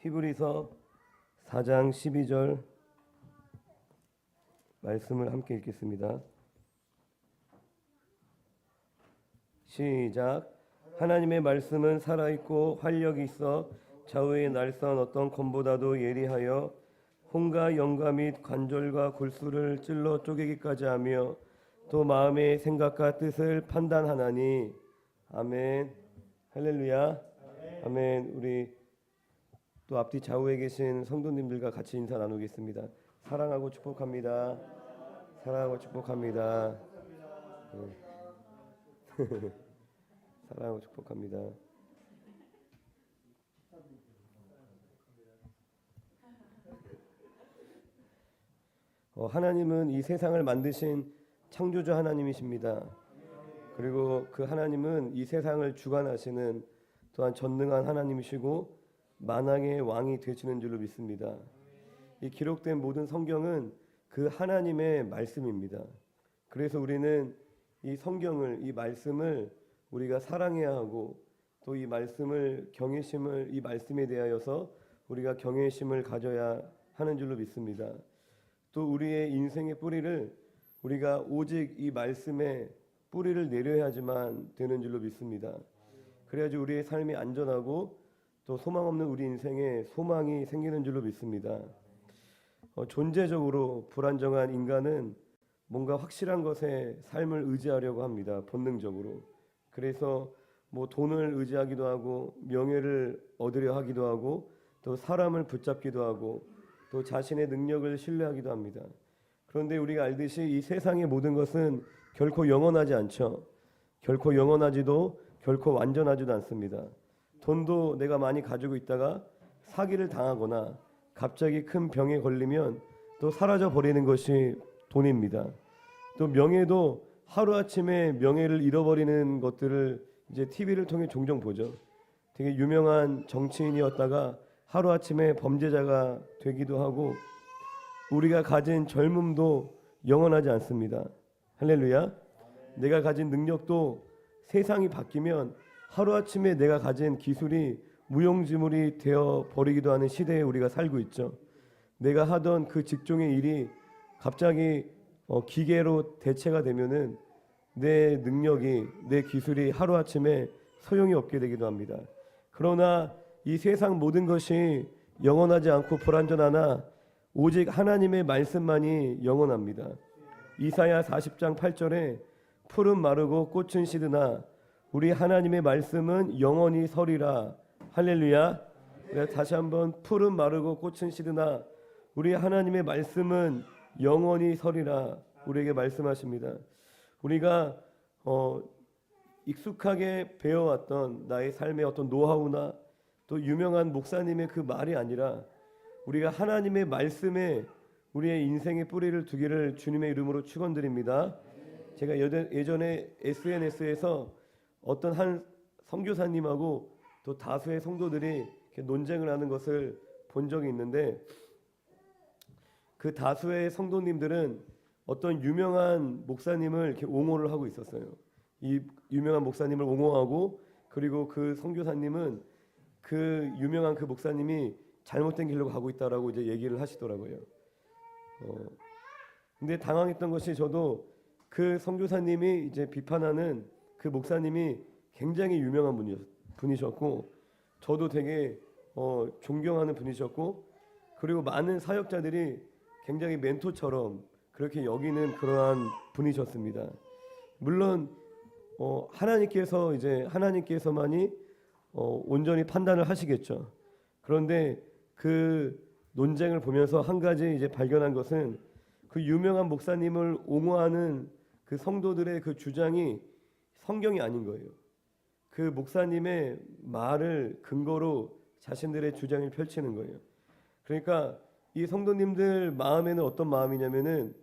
히브리서 4장 12절 말씀을 함께 읽겠습니다. 시작. 하나님의 말씀은 살아있고 활력이 있어 좌우의 날선 어떤 검보다도 예리하여 혼과 영과 및 관절과 골수를 찔러 쪼개기까지 하며 또 마음의 생각과 뜻을 판단하나니. 아멘. 할렐루야. 아멘. 우리 또 앞뒤 좌우에 계신 성도님들과 같이 인사 나누겠습니다. 사랑하고 축복합니다. 사랑하고 축복합니다. 네. 사랑하고 축복합니다. 하나님은 이 세상을 만드신 창조주 하나님이십니다. 그리고 그 하나님은 이 세상을 주관하시는 또한 전능한 하나님이시고 만왕의 왕이 되시는 줄로 믿습니다. 이 기록된 모든 성경은 그 하나님의 말씀입니다. 그래서 우리는 이 성경을, 이 말씀을 우리가 사랑해야 하고 또 이 말씀을 경외심을, 이 말씀에 대하여서 우리가 경외심을 가져야 하는 줄로 믿습니다. 또 우리의 인생의 뿌리를 우리가 오직 이 말씀에 뿌리를 내려야지만 되는 줄로 믿습니다. 그래야지 우리의 삶이 안전하고 또 소망 없는 우리 인생에 소망이 생기는 줄로 믿습니다. 존재적으로 불안정한 인간은 뭔가 확실한 것에 삶을 의지하려고 합니다. 본능적으로. 그래서 뭐 돈을 의지하기도 하고 명예를 얻으려 하기도 하고 또 사람을 붙잡기도 하고 또 자신의 능력을 신뢰하기도 합니다. 그런데 우리가 알듯이 이 세상의 모든 것은 결코 영원하지 않죠. 결코 영원하지도 결코 완전하지도 않습니다. 돈도 내가 많이 가지고 있다가 사기를 당하거나 갑자기 큰 병에 걸리면 또 사라져 버리는 것이 돈입니다. 또 명예도 하루아침에 명예를 잃어버리는 것들을 이제 TV를 통해 종종 보죠. 되게 유명한 정치인이었다가 하루아침에 범죄자가 되기도 하고 우리가 가진 젊음도 영원하지 않습니다. 할렐루야. 내가 가진 능력도 세상이 바뀌면 하루아침에 내가 가진 기술이 무용지물이 되어 버리기도 하는 시대에 우리가 살고 있죠. 내가 하던 그 직종의 일이 갑자기 기계로 대체가 되면은 내 능력이, 내 기술이 하루아침에 소용이 없게 되기도 합니다. 그러나 이 세상 모든 것이 영원하지 않고 불완전하나 오직 하나님의 말씀만이 영원합니다. 이사야 40장 8절에 풀은 마르고 꽃은 시드나 우리 하나님의 말씀은 영원히 서리라. 할렐루야. 다시 한번 풀은 마르고 꽃은 시드나 우리 하나님의 말씀은 영원히 서리라. 우리에게 말씀하십니다. 우리가 익숙하게 배워왔던 나의 삶의 어떤 노하우나 또 유명한 목사님의 그 말이 아니라 우리가 하나님의 말씀에 우리의 인생의 뿌리를 두기를 주님의 이름으로 축원드립니다. 제가 예전에 SNS에서 어떤 한 선교사님하고 또 다수의 성도들이 이렇게 논쟁을 하는 것을 본 적이 있는데 그 다수의 성도님들은 어떤 유명한 목사님을 이렇게 옹호를 하고 있었어요. 이 유명한 목사님을 옹호하고 그리고 그 선교사님은 그 유명한 그 목사님이 잘못된 길로 가고 있다라고 이제 얘기를 하시더라고요. 근데 당황했던 것이 저도 그 선교사님이 이제 비판하는 그 목사님이 굉장히 유명한 분이셨고 저도 되게 존경하는 분이셨고 그리고 많은 사역자들이 굉장히 멘토처럼 그렇게 여기는 그러한 분이셨습니다. 물론 하나님께서만이 온전히 판단을 하시겠죠. 그런데 그 논쟁을 보면서 한 가지 이제 발견한 것은 그 유명한 목사님을 옹호하는 그 성도들의 그 주장이 성경이 아닌 거예요. 그 목사님의 말을 근거로 자신들의 주장을 펼치는 거예요. 그러니까 이 성도님들 마음에는 어떤 마음이냐면은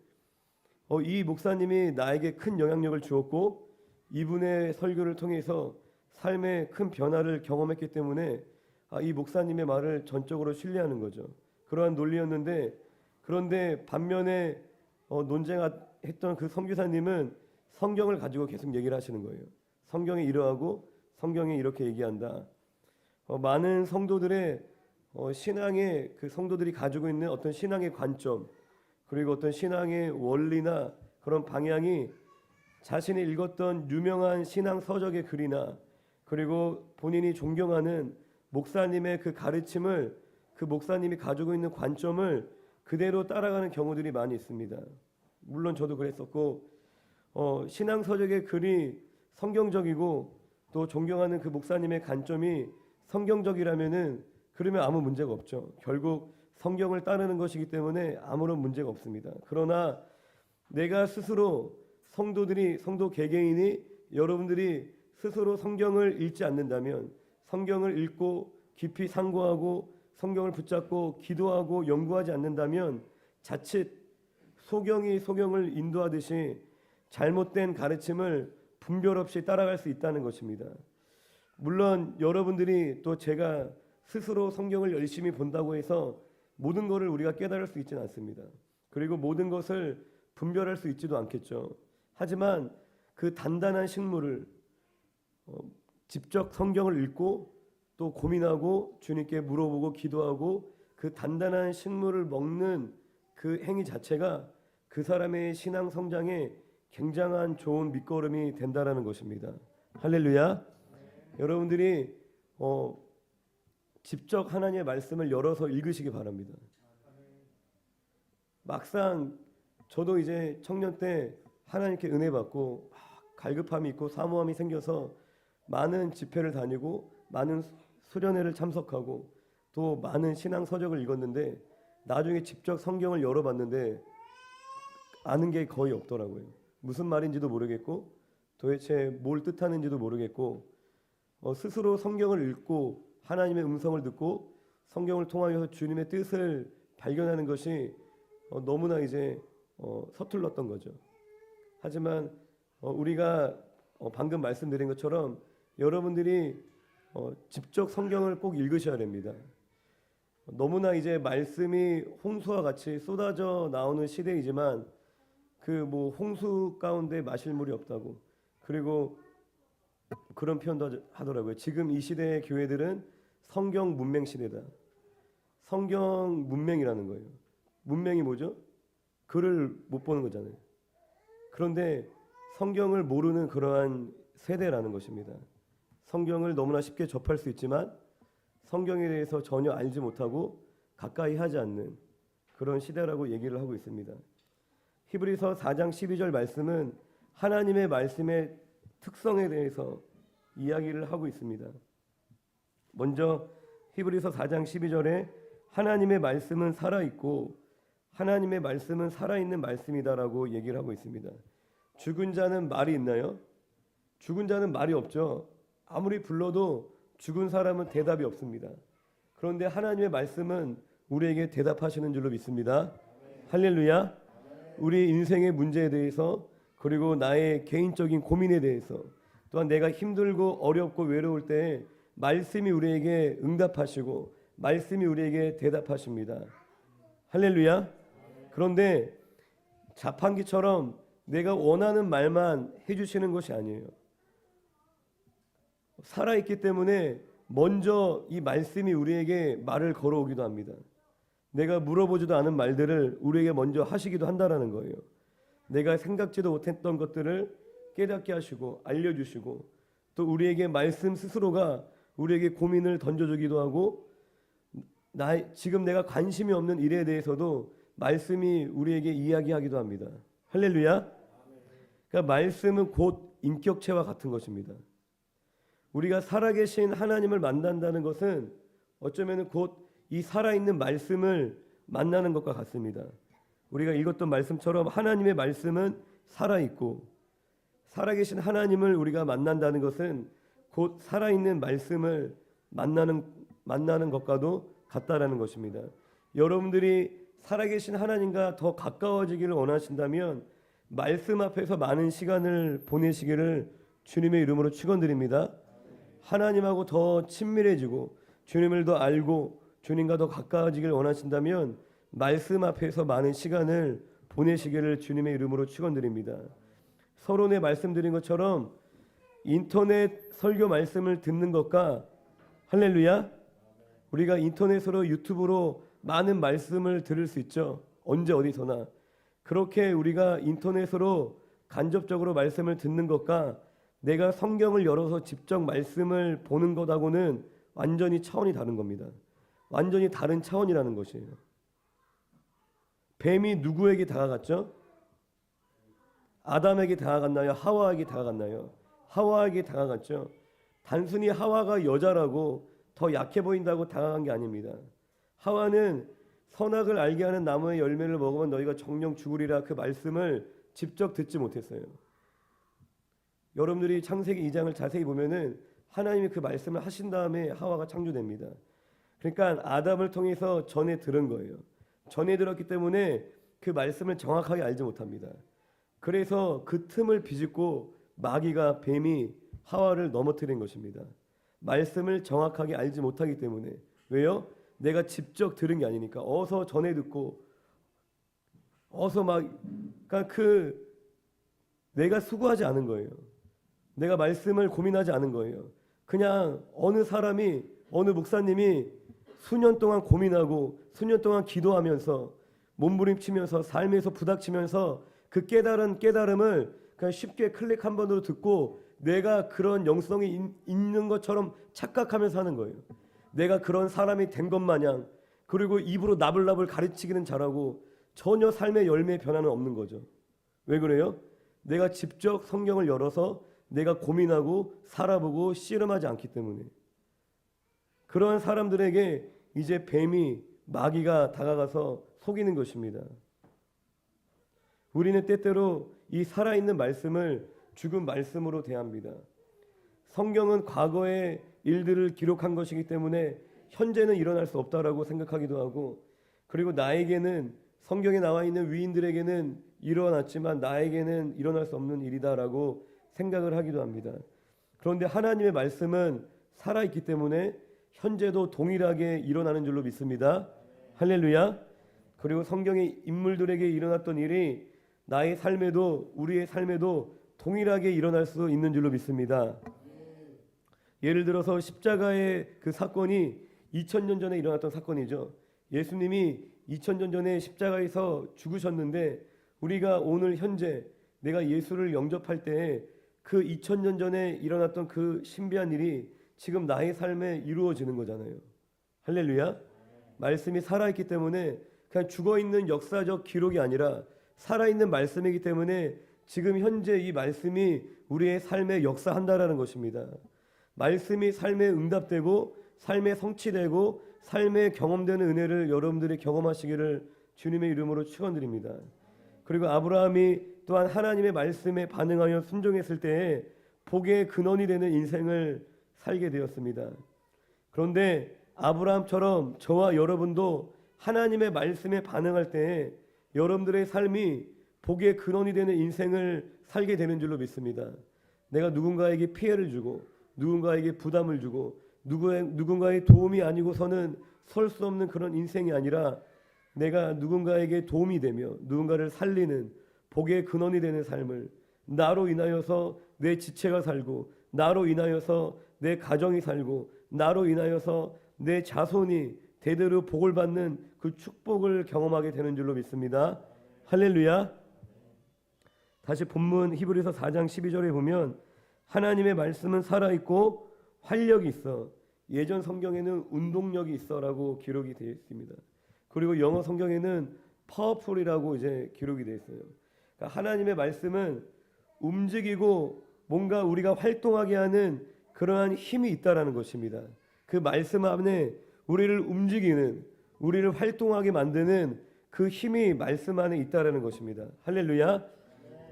이 목사님이 나에게 큰 영향력을 주었고 이분의 설교를 통해서 삶의 큰 변화를 경험했기 때문에 이 목사님의 말을 전적으로 신뢰하는 거죠. 그러한 논리였는데 그런데 반면에 논쟁했던 그 선교사님은 성경을 가지고 계속 얘기를 하시는 거예요. 성경에 이러하고 성경에 이렇게 얘기한다. 많은 성도들의 신앙의 그 성도들이 가지고 있는 어떤 신앙의 관점, 그리고 어떤 신앙의 원리나 그런 방향이 자신이 읽었던 유명한 신앙 서적의 글이나 그리고 본인이 존경하는 목사님의 그 가르침을, 그 목사님이 가지고 있는 관점을 그대로 따라가는 경우들이 많이 있습니다. 물론 저도 그랬었고, 신앙 서적의 글이 성경적이고 또 존경하는 그 목사님의 관점이 성경적이라면은 그러면 아무 문제가 없죠. 결국 성경을 따르는 것이기 때문에 아무런 문제가 없습니다. 그러나 내가 스스로 성도 개개인이, 여러분들이 스스로 성경을 읽지 않는다면, 성경을 읽고 깊이 상고하고 성경을 붙잡고 기도하고 연구하지 않는다면 자칫 소경이 소경을 인도하듯이 잘못된 가르침을 분별 없이 따라갈 수 있다는 것입니다. 물론 여러분들이 또 제가 스스로 성경을 열심히 본다고 해서 모든 것을 우리가 깨달을 수 있지는 않습니다. 그리고 모든 것을 분별할 수 있지도 않겠죠. 하지만 그 단단한 식물을 직접 성경을 읽고 또 고민하고 주님께 물어보고 기도하고 그 단단한 식물을 먹는 그 행위 자체가 그 사람의 신앙 성장에 굉장한 좋은 밑거름이 된다라는 것입니다. 할렐루야. 여러분들이 직접 하나님의 말씀을 열어서 읽으시기 바랍니다. 막상 저도 이제 청년 때 하나님께 은혜 받고 갈급함이 있고 사모함이 생겨서 많은 집회를 다니고 많은 수련회를 참석하고 또 많은 신앙 서적을 읽었는데 나중에 직접 성경을 열어봤는데 아는 게 거의 없더라고요. 무슨 말인지도 모르겠고 도대체 뭘 뜻하는지도 모르겠고 스스로 성경을 읽고 하나님의 음성을 듣고 성경을 통하여서 주님의 뜻을 발견하는 것이 너무나 이제 서툴렀던 거죠. 하지만 우리가 방금 말씀드린 것처럼 여러분들이 직접 성경을 꼭 읽으셔야 됩니다. 너무나 이제 말씀이 홍수와 같이 쏟아져 나오는 시대이지만 그 뭐 홍수 가운데 마실 물이 없다고, 그리고 그런 표현도 하더라고요. 지금 이 시대의 교회들은 성경 문맹 시대다. 성경 문맹이라는 거예요. 문맹이 뭐죠? 글을 못 보는 거잖아요. 그런데 성경을 모르는 그러한 세대라는 것입니다. 성경을 너무나 쉽게 접할 수 있지만 성경에 대해서 전혀 알지 못하고 가까이 하지 않는 그런 시대라고 얘기를 하고 있습니다. 히브리서 4장 12절 말씀은 하나님의 말씀의 특성에 대해서 이야기를 하고 있습니다. 먼저 히브리서 4장 12절에 하나님의 말씀은 살아있고 하나님의 말씀은 살아있는 말씀이다라고 얘기를 하고 있습니다. 죽은 자는 말이 있나요? 죽은 자는 말이 없죠. 아무리 불러도 죽은 사람은 대답이 없습니다. 그런데 하나님의 말씀은 우리에게 대답하시는 줄로 믿습니다. 할렐루야. 우리 인생의 문제에 대해서, 그리고 나의 개인적인 고민에 대해서, 또한 내가 힘들고 어렵고 외로울 때 말씀이 우리에게 응답하시고 말씀이 우리에게 대답하십니다. 할렐루야. 그런데 자판기처럼 내가 원하는 말만 해주시는 것이 아니에요. 살아있기 때문에 먼저 이 말씀이 우리에게 말을 걸어오기도 합니다. 내가 물어보지도 않은 말들을 우리에게 먼저 하시기도 한다라는 거예요. 내가 생각지도 못했던 것들을 깨닫게 하시고 알려주시고 또 우리에게 말씀 스스로가 우리에게 고민을 던져주기도 하고 지금 내가 관심이 없는 일에 대해서도 말씀이 우리에게 이야기하기도 합니다. 할렐루야. 그러니까 말씀은 곧 인격체와 같은 것입니다. 우리가 살아계신 하나님을 만난다는 것은 어쩌면 곧 이 살아있는 말씀을 만나는 것과 같습니다. 우리가 읽었던 말씀처럼 하나님의 말씀은 살아있고 살아계신 하나님을 우리가 만난다는 것은 곧 살아있는 말씀을 만나는 것과도 같다라는 것입니다. 여러분들이 살아계신 하나님과 더 가까워지기를 원하신다면 말씀 앞에서 많은 시간을 보내시기를 주님의 이름으로 축원드립니다. 하나님하고 더 친밀해지고 주님을 더 알고 주님과 더 가까워지기를 원하신다면 말씀 앞에서 많은 시간을 보내시기를 주님의 이름으로 축원드립니다. 서론에 말씀드린 것처럼 인터넷 설교 말씀을 듣는 것과 할렐루야 우리가 인터넷으로 유튜브로 많은 말씀을 들을 수 있죠. 언제 어디서나. 그렇게 우리가 인터넷으로 간접적으로 말씀을 듣는 것과 내가 성경을 열어서 직접 말씀을 보는 것하고는 완전히 차원이 다른 겁니다. 완전히 다른 차원이라는 것이에요. 뱀이 누구에게 다가갔죠? 아담에게 다가갔나요? 하와에게 다가갔나요? 하와에게 다가갔죠. 단순히 하와가 여자라고 더 약해 보인다고 다가간 게 아닙니다. 하와는 선악을 알게 하는 나무의 열매를 먹으면 너희가 정령 죽으리라 그 말씀을 직접 듣지 못했어요. 여러분들이 창세기 2장을 자세히 보면은 하나님이 그 말씀을 하신 다음에 하와가 창조됩니다. 그러니까 아담을 통해서 전해 들은 거예요. 전해 들었기 때문에 그 말씀을 정확하게 알지 못합니다. 그래서 그 틈을 비집고 마귀가 뱀이 하와를 넘어뜨린 것입니다. 말씀을 정확하게 알지 못하기 때문에. 왜요? 내가 직접 들은 게 아니니까. 어서 전해 듣고 어서 막 그러니까 내가 수고하지 않은 거예요. 내가 말씀을 고민하지 않은 거예요. 그냥 어느 사람이 어느 목사님이 수년 동안 고민하고 수년 동안 기도하면서 몸부림치면서 삶에서 부닥치면서 그 깨달음을 그냥 쉽게 클릭 한 번으로 듣고 내가 그런 영성이 있는 것처럼 착각하면서 하는 거예요. 내가 그런 사람이 된 것 마냥 그리고 입으로 나불나불 가르치기는 잘하고 전혀 삶의 열매의 변화는 없는 거죠. 왜 그래요? 내가 직접 성경을 열어서 내가 고민하고 살아보고 씨름하지 않기 때문에. 그러한 사람들에게 이제 뱀이 마귀가 다가가서 속이는 것입니다. 우리는 때때로 이 살아있는 말씀을 죽은 말씀으로 대합니다. 성경은 과거의 일들을 기록한 것이기 때문에 현재는 일어날 수 없다라고 생각하기도 하고, 그리고 나에게는 성경에 나와 있는 위인들에게는 일어났지만 나에게는 일어날 수 없는 일이다라고 생각을 하기도 합니다. 그런데 하나님의 말씀은 살아있기 때문에 현재도 동일하게 일어나는 줄로 믿습니다. 할렐루야. 그리고 성경의 인물들에게 일어났던 일이 나의 삶에도 우리의 삶에도 동일하게 일어날 수 있는 줄로 믿습니다. 예를 들어서 십자가의 그 사건이 2000년 전에 일어났던 사건이죠. 예수님이 2000년 전에 십자가에서 죽으셨는데 우리가 오늘 현재 내가 예수를 영접할 때에 그 2000년 전에 일어났던 그 신비한 일이 지금 나의 삶에 이루어지는 거잖아요. 할렐루야. 말씀이 살아있기 때문에 그냥 죽어있는 역사적 기록이 아니라 살아있는 말씀이기 때문에 지금 현재 이 말씀이 우리의 삶에 역사한다라는 것입니다. 말씀이 삶에 응답되고 삶에 성취되고 삶에 경험되는 은혜를 여러분들이 경험하시기를 주님의 이름으로 축원드립니다. 그리고 아브라함이 또한 하나님의 말씀에 반응하여 순종했을 때에 복의 근원이 되는 인생을 살게 되었습니다. 그런데 아브라함처럼 저와 여러분도 하나님의 말씀에 반응할 때에 여러분들의 삶이 복의 근원이 되는 인생을 살게 되는 줄로 믿습니다. 내가 누군가에게 피해를 주고 누군가에게 부담을 주고 누군가의 도움이 아니고서는 설 수 없는 그런 인생이 아니라 내가 누군가에게 도움이 되며 누군가를 살리는 복의 근원이 되는 삶을, 나로 인하여서 내 지체가 살고 나로 인하여서 내 가정이 살고 나로 인하여서 내 자손이 대대로 복을 받는 그 축복을 경험하게 되는 줄로 믿습니다. 할렐루야. 다시 본문 히브리서 4장 12절에 보면 하나님의 말씀은 살아있고 활력이 있어. 예전 성경에는 운동력이 있어라고 기록이 되어 있습니다. 그리고 영어 성경에는 powerful이라고 이제 기록이 되어 있어요. 그러니까 하나님의 말씀은 움직이고 뭔가 우리가 활동하게 하는 그러한 힘이 있다라는 것입니다. 그 말씀 안에 우리를 움직이는, 우리를 활동하게 만드는 그 힘이 말씀 안에 있다라는 것입니다. 할렐루야.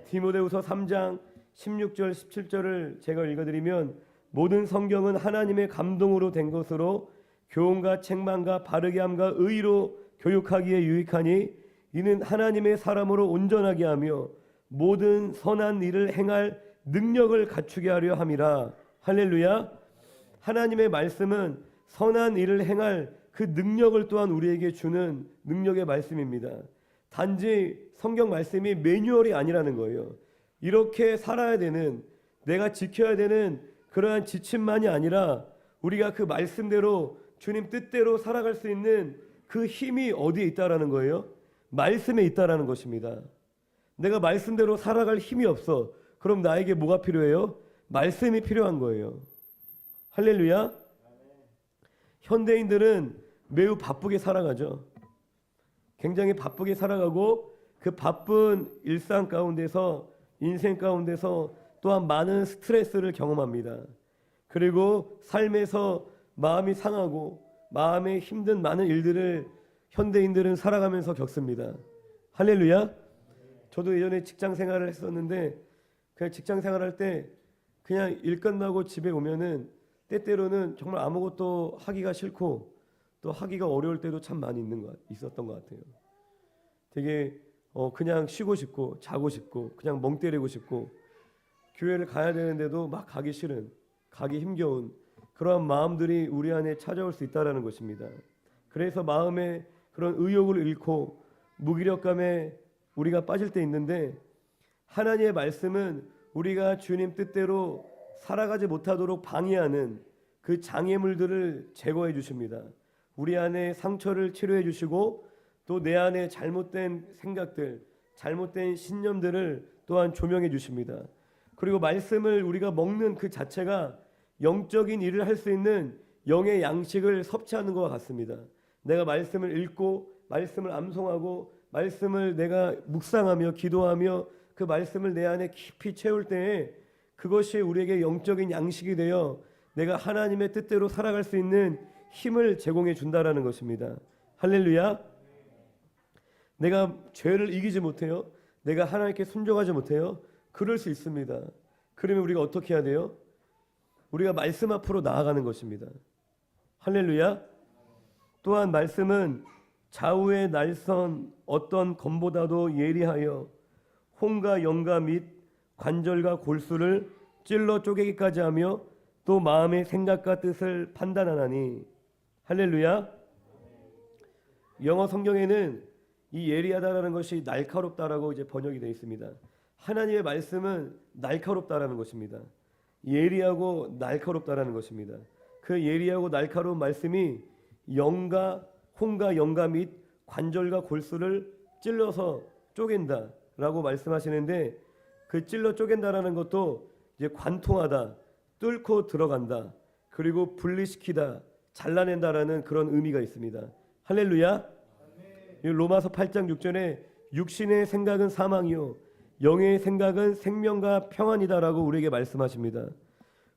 디모데후서 3장 16절 17절을 제가 읽어드리면 모든 성경은 하나님의 감동으로 된 것으로 교훈과 책망과 바르게 함과 의로 교육하기에 유익하니 이는 하나님의 사람으로 온전하게 하며 모든 선한 일을 행할 능력을 갖추게 하려 함이라. 할렐루야. 하나님의 말씀은 선한 일을 행할 그 능력을 또한 우리에게 주는 능력의 말씀입니다. 단지 성경 말씀이 매뉴얼이 아니라는 거예요. 이렇게 살아야 되는, 내가 지켜야 되는 그러한 지침만이 아니라 우리가 그 말씀대로 주님 뜻대로 살아갈 수 있는 그 힘이 어디에 있다라는 거예요? 말씀에 있다라는 것입니다. 내가 말씀대로 살아갈 힘이 없어. 그럼 나에게 뭐가 필요해요? 말씀이 필요한 거예요. 할렐루야. 현대인들은 매우 바쁘게 살아가죠. 굉장히 바쁘게 살아가고 그 바쁜 일상 가운데서 인생 가운데서 또한 많은 스트레스를 경험합니다. 그리고 삶에서 마음이 상하고 마음에 힘든 많은 일들을 현대인들은 살아가면서 겪습니다. 할렐루야. 저도 예전에 직장 생활을 했었는데 그냥 직장 생활할 때 그냥 일 끝나고 집에 오면은 때때로는 정말 아무것도 하기가 싫고 또 하기가 어려울 때도 참 많이 있었던 것 같아요. 되게 그냥 쉬고 싶고 자고 싶고 그냥 멍 때리고 싶고 교회를 가야 되는데도 막 가기 싫은, 가기 힘겨운 그러한 마음들이 우리 안에 찾아올 수 있다라는 것입니다. 그래서 마음에 그런 의욕을 잃고 무기력감에 우리가 빠질 때 있는데 하나님의 말씀은 우리가 주님 뜻대로 살아가지 못하도록 방해하는 그 장애물들을 제거해 주십니다. 우리 안에 상처를 치료해 주시고 또 내 안에 잘못된 생각들, 잘못된 신념들을 또한 조명해 주십니다. 그리고 말씀을 우리가 먹는 그 자체가 영적인 일을 할 수 있는 영의 양식을 섭취하는 것과 같습니다. 내가 말씀을 읽고 말씀을 암송하고 말씀을 내가 묵상하며 기도하며 그 말씀을 내 안에 깊이 채울 때에 그것이 우리에게 영적인 양식이 되어 내가 하나님의 뜻대로 살아갈 수 있는 힘을 제공해 준다라는 것입니다. 할렐루야. 내가 죄를 이기지 못해요. 내가 하나님께 순종하지 못해요. 그럴 수 있습니다. 그러면 우리가 어떻게 해야 돼요? 우리가 말씀 앞으로 나아가는 것입니다. 할렐루야. 또한 말씀은 좌우의 날선 어떤 검보다도 예리하여 혼과 영과 및 관절과 골수를 찔러 쪼개기까지 하며 또 마음의 생각과 뜻을 판단하나니. 할렐루야. 영어 성경에는 이 예리하다라는 것이 날카롭다라고 이제 번역이 되어 있습니다. 하나님의 말씀은 날카롭다라는 것입니다. 예리하고 날카롭다라는 것입니다. 그 예리하고 날카로운 말씀이 영과 혼과 영과 및 관절과 골수를 찔러서 쪼갠다라고 말씀하시는데 그 찔러 쪼갠다라는 것도 이제 관통하다, 뚫고 들어간다, 그리고 분리시키다, 잘라낸다라는 그런 의미가 있습니다. 할렐루야. 로마서 8장 6절에 육신의 생각은 사망이요 영의 생각은 생명과 평안이다라고 우리에게 말씀하십니다.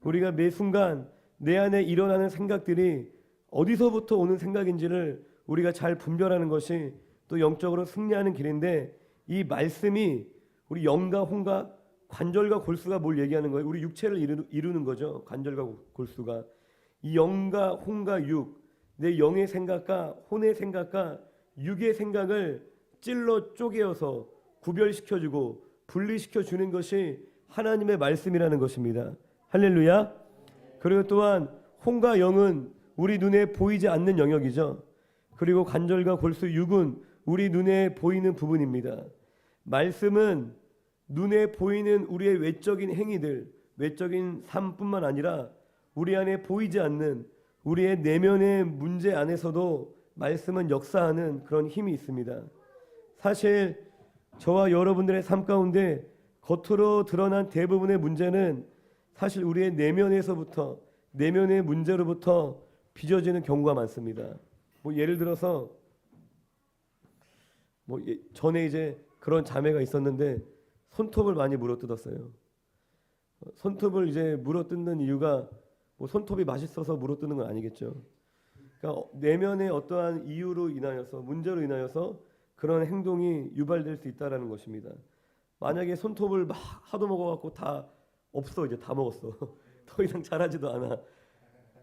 우리가 매 순간 내 안에 일어나는 생각들이 어디서부터 오는 생각인지를 우리가 잘 분별하는 것이 또 영적으로 승리하는 길인데 이 말씀이 우리 영과 혼과 관절과 골수가 뭘 얘기하는 거예요? 우리 육체를 이루는 거죠. 관절과 골수가. 이 영과 혼과 육, 내 영의 생각과 혼의 생각과 육의 생각을 찔러 쪼개어서 구별시켜주고 분리시켜주는 것이 하나님의 말씀이라는 것입니다. 할렐루야. 그리고 또한 혼과 영은 우리 눈에 보이지 않는 영역이죠. 그리고 관절과 골수 육은 우리 눈에 보이는 부분입니다. 말씀은 눈에 보이는 우리의 외적인 행위들, 외적인 삶뿐만 아니라 우리 안에 보이지 않는 우리의 내면의 문제 안에서도 말씀은 역사하는 그런 힘이 있습니다. 사실 저와 여러분들의 삶 가운데 겉으로 드러난 대부분의 문제는 사실 우리의 내면에서부터, 내면의 문제로부터 빚어지는 경우가 많습니다. 예를 들어서 전에 이제 그런 자매가 있었는데 손톱을 많이 물어뜯었어요. 손톱을 이제 물어뜯는 이유가 손톱이 맛있어서 물어뜯는 건 아니겠죠. 그러니까 내면의 어떠한 이유로 인하여서, 문제로 인하여서 그런 행동이 유발될 수 있다라는 것입니다. 만약에 손톱을 막 하도 먹어갖고 다 없어, 이제 다 먹었어. 더 이상 자라지도 않아.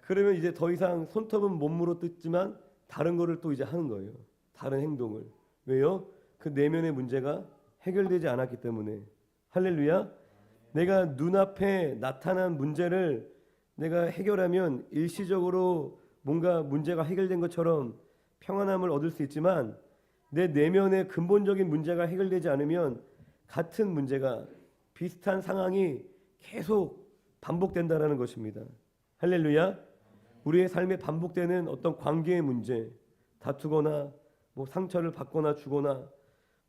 그러면 이제 더 이상 손톱은 못 물어뜯지만 다른 거를 또 이제 하는 거예요. 다른 행동을. 왜요? 그 내면의 문제가 해결되지 않았기 때문에. 할렐루야. 내가 눈앞에 나타난 문제를 내가 해결하면 일시적으로 뭔가 문제가 해결된 것처럼 평안함을 얻을 수 있지만 내 내면의 근본적인 문제가 해결되지 않으면 같은 문제가, 비슷한 상황이 계속 반복된다라는 것입니다. 할렐루야. 우리의 삶에 반복되는 어떤 관계의 문제, 다투거나 뭐 상처를 받거나 주거나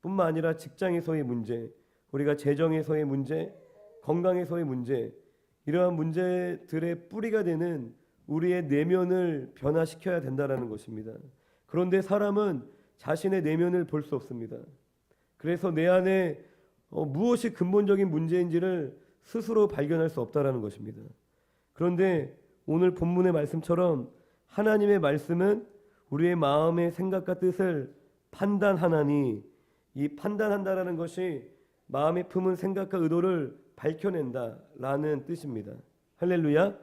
뿐만 아니라 직장에서의 문제, 우리가 재정에서의 문제, 건강에서의 문제, 이러한 문제들의 뿌리가 되는 우리의 내면을 변화시켜야 된다라는 것입니다. 그런데 사람은 자신의 내면을 볼 수 없습니다. 그래서 내 안에 무엇이 근본적인 문제인지를 스스로 발견할 수 없다라는 것입니다. 그런데 오늘 본문의 말씀처럼 하나님의 말씀은 우리의 마음의 생각과 뜻을 판단하나니, 이 판단한다라는 것이 마음에 품은 생각과 의도를 밝혀낸다라는 뜻입니다. 할렐루야.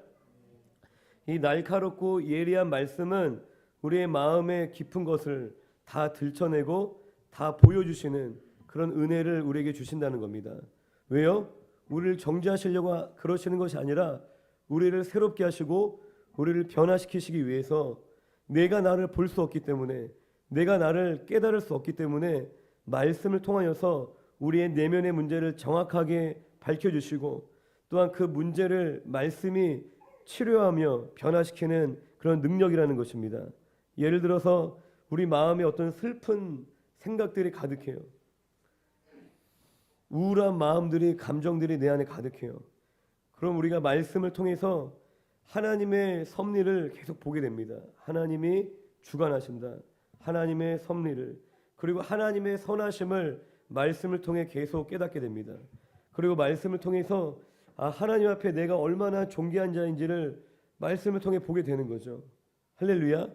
이 날카롭고 예리한 말씀은 우리의 마음의 깊은 것을 다 들춰내고 다 보여주시는 그런 은혜를 우리에게 주신다는 겁니다. 왜요? 우리를 정죄하시려고 그러시는 것이 아니라 우리를 새롭게 하시고 우리를 변화시키시기 위해서, 내가 나를 볼 수 없기 때문에, 내가 나를 깨달을 수 없기 때문에 말씀을 통하여서 우리의 내면의 문제를 정확하게 밝혀주시고, 또한 그 문제를 말씀이 치료하며 변화시키는 그런 능력이라는 것입니다. 예를 들어서 우리 마음에 어떤 슬픈 생각들이 가득해요. 우울한 마음들이, 감정들이 내 안에 가득해요. 그럼 우리가 말씀을 통해서 하나님의 섭리를 계속 보게 됩니다. 하나님이 주관하신다. 하나님의 섭리를, 그리고 하나님의 선하심을 말씀을 통해 계속 깨닫게 됩니다. 그리고 말씀을 통해서 하나님 앞에 내가 얼마나 존귀한 자인지를 말씀을 통해 보게 되는 거죠. 할렐루야.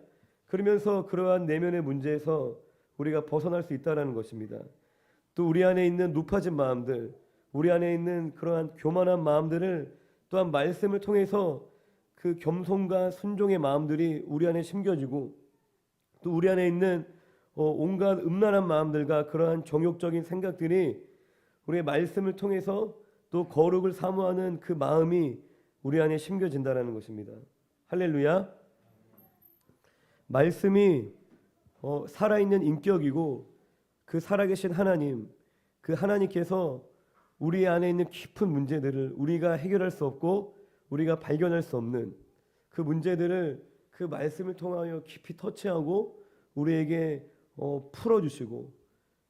그러면서 그러한 내면의 문제에서 우리가 벗어날 수 있다는 것입니다. 또 우리 안에 있는 높아진 마음들, 우리 안에 있는 그러한 교만한 마음들을 또한 말씀을 통해서 그 겸손과 순종의 마음들이 우리 안에 심겨지고, 또 우리 안에 있는 온갖 음란한 마음들과 그러한 정욕적인 생각들이 우리의 말씀을 통해서 또 거룩을 사모하는 그 마음이 우리 안에 심겨진다는 것입니다. 할렐루야. 말씀이 살아있는 인격이고, 그 살아계신 하나님, 그 하나님께서 우리 안에 있는 깊은 문제들을, 우리가 해결할 수 없고 우리가 발견할 수 없는 그 문제들을 그 말씀을 통하여 깊이 터치하고 우리에게 풀어주시고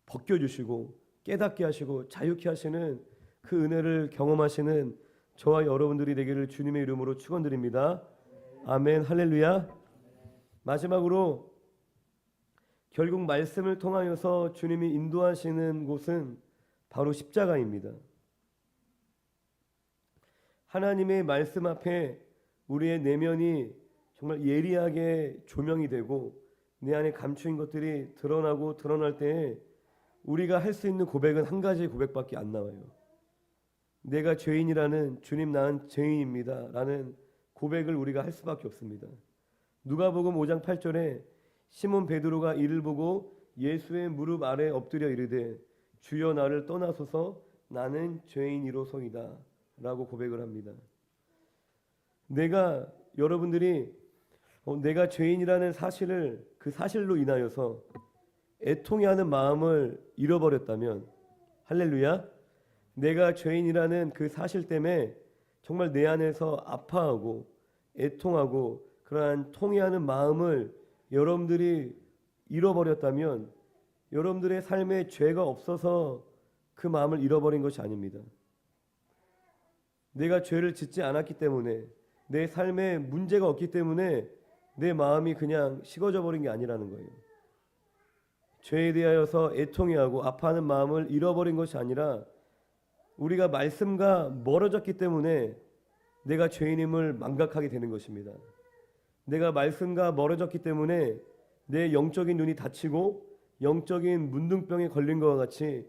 벗겨주시고 깨닫게 하시고 자유케 하시는 그 은혜를 경험하시는 저와 여러분들이 되기를 주님의 이름으로 축원드립니다. 아멘. 할렐루야. 마지막으로 결국 말씀을 통하여서 주님이 인도하시는 곳은 바로 십자가입니다. 하나님의 말씀 앞에 우리의 내면이 정말 예리하게 조명이 되고 내 안에 감추인 것들이 드러나고 드러날 때에 우리가 할 수 있는 고백은 한 가지 고백밖에 안 나와요. 내가 죄인이라는, 주님 나는 죄인입니다 라는 고백을 우리가 할 수밖에 없습니다. 누가복음 5장 8절에 시몬 베드로가 이를 보고 예수의 무릎 아래 엎드려 이르되 주여 나를 떠나소서 나는 죄인이로소이다 라고 고백을 합니다. 여러분들이 내가 죄인이라는 사실을, 그 사실로 인하여서 애통해하는 마음을 잃어버렸다면, 할렐루야, 내가 죄인이라는 그 사실 때문에 정말 내 안에서 아파하고 애통하고 그러한 통해하는 마음을 여러분들이 잃어버렸다면 여러분들의 삶에 죄가 없어서 그 마음을 잃어버린 것이 아닙니다. 내가 죄를 짓지 않았기 때문에, 내 삶에 문제가 없기 때문에 내 마음이 그냥 식어져 버린 게 아니라는 거예요. 죄에 대하여서 애통해하고 아파하는 마음을 잃어버린 것이 아니라 우리가 말씀과 멀어졌기 때문에 내가 죄인임을 망각하게 되는 것입니다. 내가 말씀과 멀어졌기 때문에 내 영적인 눈이 닫히고 영적인 문둥병에 걸린 것과 같이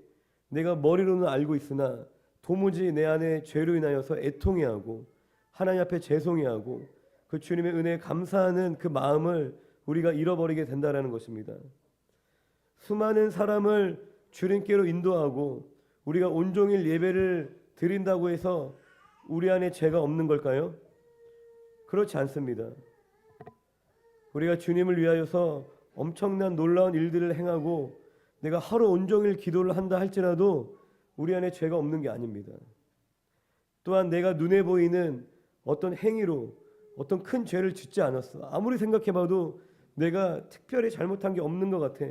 내가 머리로는 알고 있으나 도무지 내 안에 죄로 인하여서 애통해하고 하나님 앞에 죄송해하고 그 주님의 은혜에 감사하는 그 마음을 우리가 잃어버리게 된다는 것입니다. 수많은 사람을 주님께로 인도하고 우리가 온종일 예배를 드린다고 해서 우리 안에 죄가 없는 걸까요? 그렇지 않습니다. 우리가 주님을 위하여서 엄청난 놀라운 일들을 행하고 내가 하루 온종일 기도를 한다 할지라도 우리 안에 죄가 없는 게 아닙니다. 또한 내가 눈에 보이는 어떤 행위로 어떤 큰 죄를 짓지 않았어. 아무리 생각해봐도 내가 특별히 잘못한 게 없는 것 같아.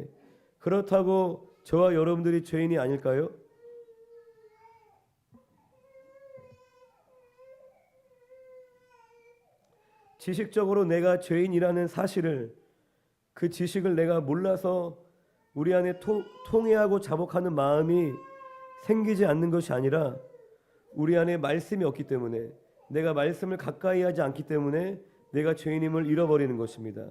그렇다고 저와 여러분들이 죄인이 아닐까요? 지식적으로 내가 죄인이라는 사실을, 그 지식을 내가 몰라서 우리 안에 통회하고 자복하는 마음이 생기지 않는 것이 아니라 우리 안에 말씀이 없기 때문에, 내가 말씀을 가까이 하지 않기 때문에 내가 죄인임을 잃어버리는 것입니다.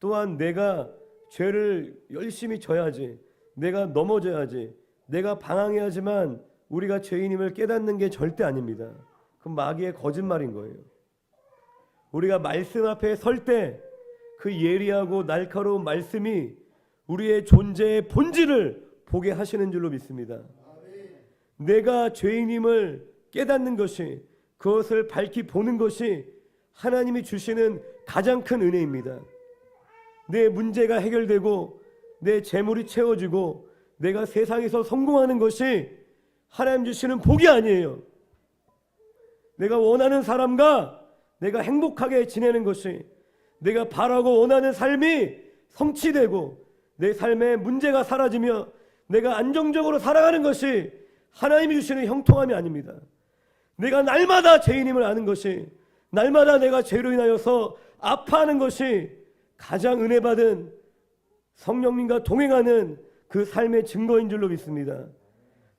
또한 내가 죄를 열심히 져야지, 내가 넘어져야지, 내가 방황해야지만 우리가 죄인임을 깨닫는 게 절대 아닙니다. 그건 마귀의 거짓말인 거예요. 우리가 말씀 앞에 설 때 그 예리하고 날카로운 말씀이 우리의 존재의 본질을 보게 하시는 줄로 믿습니다. 내가 죄인임을 깨닫는 것이, 그것을 밝히 보는 것이 하나님이 주시는 가장 큰 은혜입니다. 내 문제가 해결되고 내 재물이 채워지고 내가 세상에서 성공하는 것이 하나님 주시는 복이 아니에요. 내가 원하는 사람과 내가 행복하게 지내는 것이, 내가 바라고 원하는 삶이 성취되고 내 삶의 문제가 사라지며 내가 안정적으로 살아가는 것이 하나님이 주시는 형통함이 아닙니다. 내가 날마다 죄인임을 아는 것이, 날마다 내가 죄로 인하여서 아파하는 것이 가장 은혜 받은 성령님과 동행하는 그 삶의 증거인 줄로 믿습니다.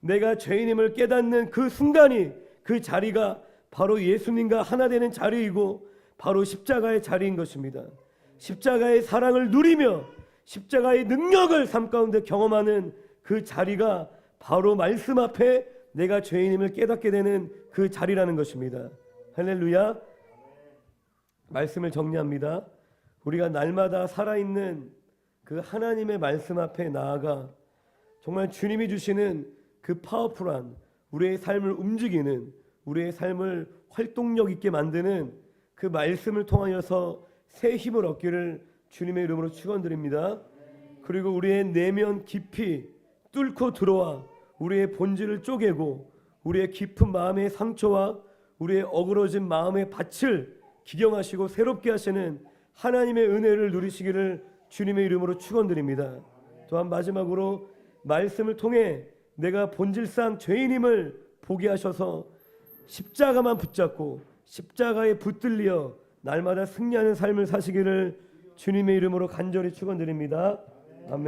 내가 죄인임을 깨닫는 그 순간이, 그 자리가 바로 예수님과 하나 되는 자리이고 바로 십자가의 자리인 것입니다. 십자가의 사랑을 누리며 십자가의 능력을 삶 가운데 경험하는 그 자리가 바로 말씀 앞에 내가 죄인임을 깨닫게 되는 그 자리라는 것입니다. 할렐루야. 말씀을 정리합니다. 우리가 날마다 살아있는 그 하나님의 말씀 앞에 나아가 정말 주님이 주시는 그 파워풀한 우리의 삶을 움직이는, 우리의 삶을 활동력 있게 만드는 그 말씀을 통하여서 새 힘을 얻기를 주님의 이름으로 축원드립니다. 그리고 우리의 내면 깊이 뚫고 들어와 우리의 본질을 쪼개고 우리의 깊은 마음의 상처와 우리의 어그러진 마음의 밭을 기경하시고 새롭게 하시는 하나님의 은혜를 누리시기를 주님의 이름으로 축원드립니다. 또한 마지막으로 말씀을 통해 내가 본질상 죄인임을 보게 하셔서 십자가만 붙잡고 십자가에 붙들려 날마다 승리하는 삶을 사시기를 주님의 이름으로 간절히 축원드립니다. 아멘.